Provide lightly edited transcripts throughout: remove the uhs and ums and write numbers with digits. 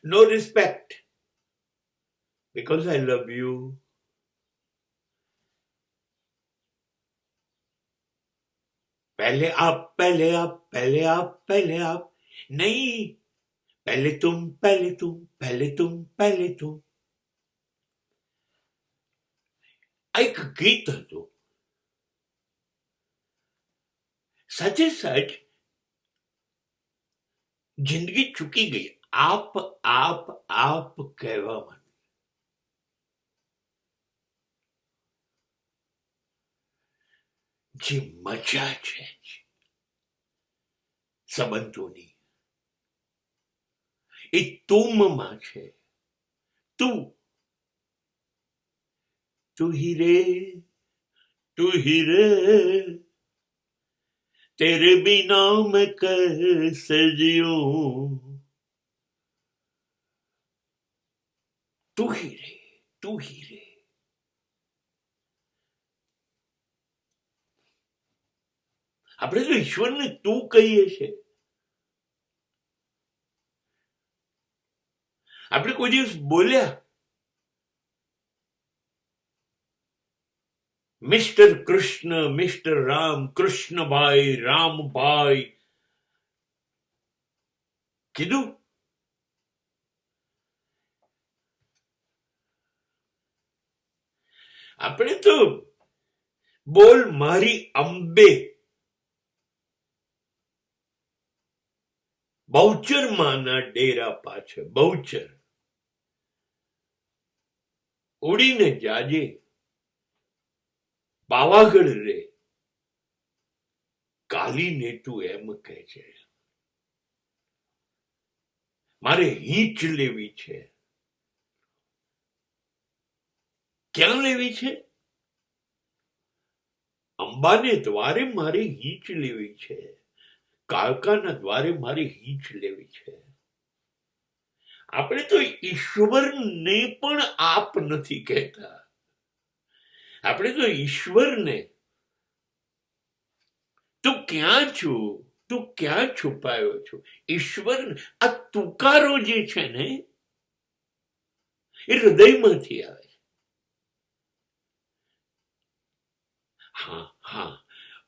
no respect, because I love you. पहले आप, पहले आप, पहले आप, पहले आप, नहीं, पहले तुम, पहले तुम, पहले तुम, पहले तुम. આ એક ગીત હતું. સાથે સાચ જિંદગી ચૂકી ગઈ આપ આપ આપ કહેવામાં. જે મજા છે સંબંધોની એ તુમમાં છે. તું તું ही रे, तू ही रे, तेरे बिना मैं कैसे जीऊं. तू ही रे, तू ही रे. આપણે તો ઈશ્વરને તું કહીએ છીએ. આપણે કોઈ દિવસ બોલ્યા મિસ્ટર કૃષ્ણ, મિસ્ટર રામ, કૃષ્ણભાઈ, રામભાઈ કીધું? આપણે તો બોલ મારી અંબે. બહુચર માના ડેરા પાછળ બહુચર ઉડીને જાજે, પાવાગઢ રે કાલીને તું એમ કહે છે. મારે હીચ લેવી છે. ક્યાં લેવી છે? અંબાને દ્વારે મારે હીચ લેવી છે. કાળકાના દ્વારે મારે હીચ લેવી છે. આપણે તો ઈશ્વરને પણ આપ નથી કહેતા. આપણે તો ઈશ્વરને તું ક્યાં છો, તું ક્યાં છુપાયો છો. ઈશ્વર આ તુકારો જે છે ને એ હૃદયમાંથી આવે. હા હા,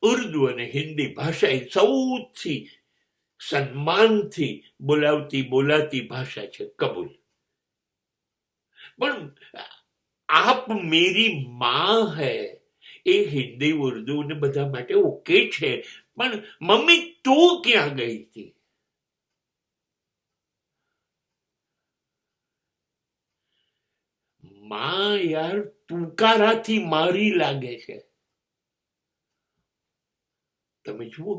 ઉર્દુ અને હિન્દી ભાષા એ સૌથી સન્માનથી બોલાતી ભાષા છે, કબૂલ. પણ આપ મેરી માં હૈ એ હિન્દી ઉર્દુ ને બધા માટે ઓકે છે, પણ મમ્મી તું ક્યાં ગઈ હતી? માં યાર તુકારાથી મારી લાગે છે. તમે જુઓ,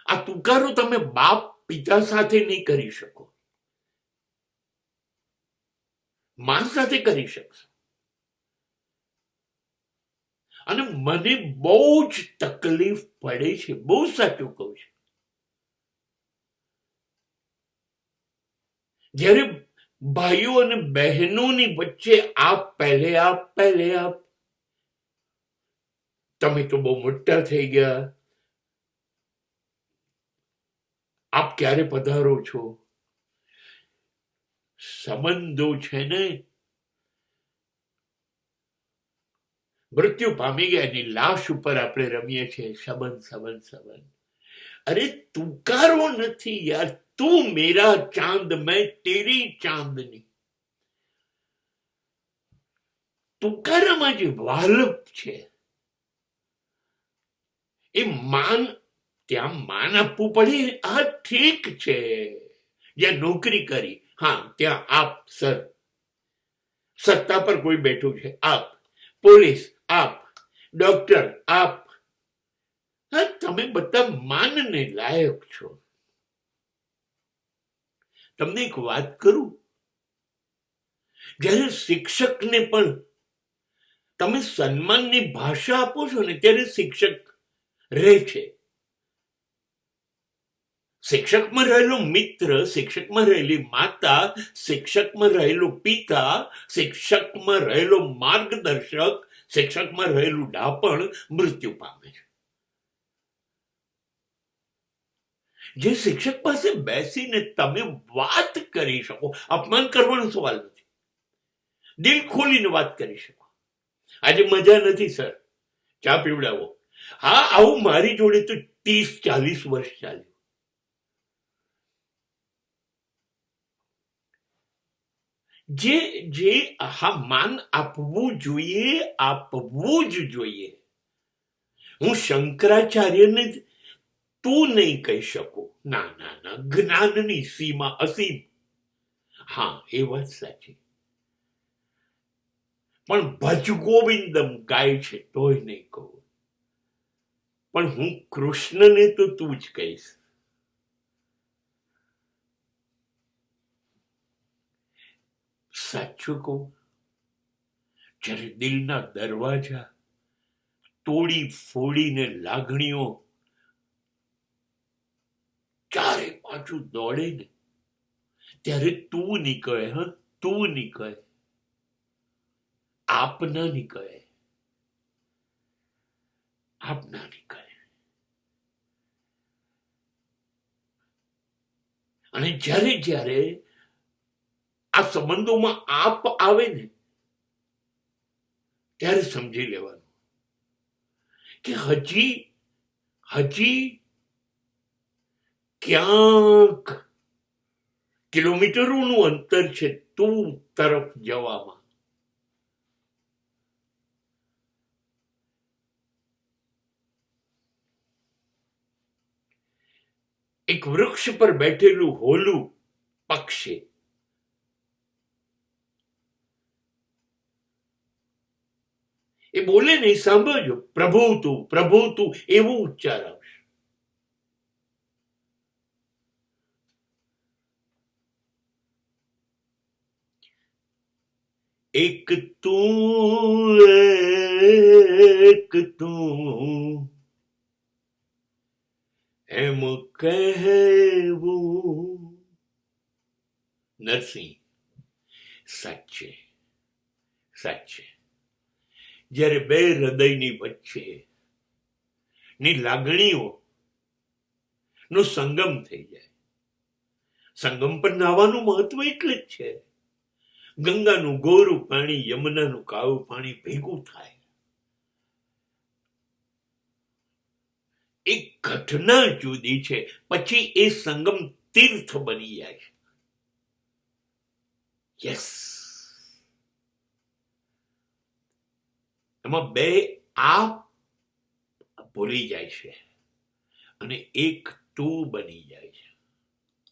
આ તુકારો તમે બાપ પિતા સાથે નહીં કરી શકો, માં સાથે કરી શકશો. અને મને બહુ જ તકલીફ પડે છે, બહુ સાચું કહું છું, જ્યારે ભાઈઓ અને બહેનોની વચ્ચે આપ પહેલે આપ, પહેલે આપ. તમે તો બહુ મોટા થઈ ગયા, આપ ક્યારે પધારો છો. સંબંધો છે ને મૃત્યુ પામી ગયા એની લાશ ઉપર આપણે રમીએ છીએ સંબંધ સંબંધ સંબંધ. અરે તુકારો નથી યાર. તું મેરા ચાંદ, મેં તેરી ચાંદની. તુકારામાં જે વાલપ છે એ માન, ત્યાં માન આપવું પડે. આ ઠીક છે, જ્યાં નોકરી કરી, હા ત્યાં આપ સર. સત્તા પર કોઈ બેઠું છે, આપ. પોલીસ આપ, ડોક્ટર આપ. હા, તમે બધા માનને લાયક છો. તમને એક વાત કરું, જ્યારે શિક્ષકને પણ તમે સન્માનની ભાષા આપો છો ને ત્યારે શિક્ષક રહે છે. શિક્ષકમાં રહેલો મિત્ર, શિક્ષકમાં રહેલી માતા, શિક્ષકમાં રહેલો પિતા, શિક્ષકમાં રહેલો માર્ગદર્શક, શિક્ષકમાં રહેલું ડાપણ મૃત્યુ પામે છે. જે શિક્ષક પાસે બેસીને તમે વાત કરી શકો, અપમાન કરવાનો સવાલ નથી, દિલ ખોલીને વાત કરી શકો. આજે મજા નથી સર, ચા પીવડાવો. હા, આવું મારી જોડે તો 30-40 વર્ષ ચાલ્યું. જે હા, માન આપવું જ જોઈએ. હું શંકરાચાર્યને તું નહીં કહી શકું. ના ના ના, જ્ઞાનની સીમા અસીમ. હા, એ વાત સાચી. પણ ભજ ગોવિંદમ ગાય છે તોય નહીં કહું. પણ હું કૃષ્ણને તો તું જ કહીશ. સાચું કહું, જ્યારે દિલના દરવાજા તોડી ફોડીને લાગણીઓ ચારે પાછું દોડે ને, ત્યારે તું નીકળે. તું નીકળે, આપના નીકળે. અને જ્યારે જ્યારે આ સંબંધોમાં આપ આવે ને, ત્યારે સમજી લેવાનું કે હજી ક્યાંક કિલોમીટરોનું અંતર છે તું તરફ જવામાં. એક વૃક્ષ પર બેઠેલું હોલું પક્ષી એ બોલે ને, સાંભળજો, પ્રભુ તું એવું ઉચ્ચાર આવશે. એક તું એમ કહેવું. નરસિંહ, સાચે જ્યારે બે હૃદયની વચ્ચે ની લાગણીઓ નો સંગમ થઈ જાય. સંગમ પર નાવાનું મહત્વ એટલે જ છે. ગંગાનું ગોરું પાણી યમુનાનું કાળું પાણી ભેગું થાય. એક ઘટના જુદી છે, પછી એ સંગમ તીર્થ બની જાય છે. યસ, એમાં બે આ ભૂલી જાય છે અને એક તું બની જાય છે.